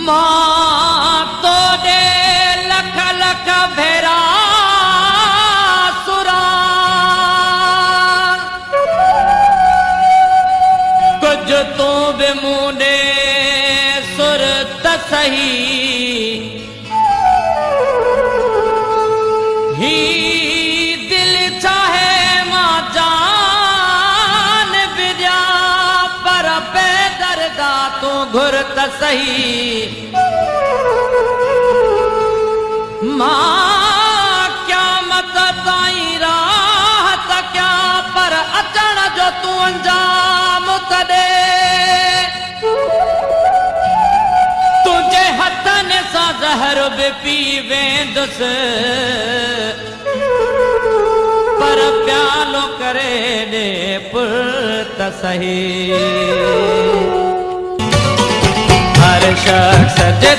मां तो दे लख लख भेरा सुरा कुछ तू बि मूंडे सुर त सही ही दिल चाहे मां जान विद्या पर बेदर्दा तू घुर त सही मां क्या मत ताईं राह त क्या पर अचण जो तू अंजाम त दे तुझे हथनि सां ज़हर बि पी वेंदुसि पर प्यालो करे दे पुर त सही हर शख्स जे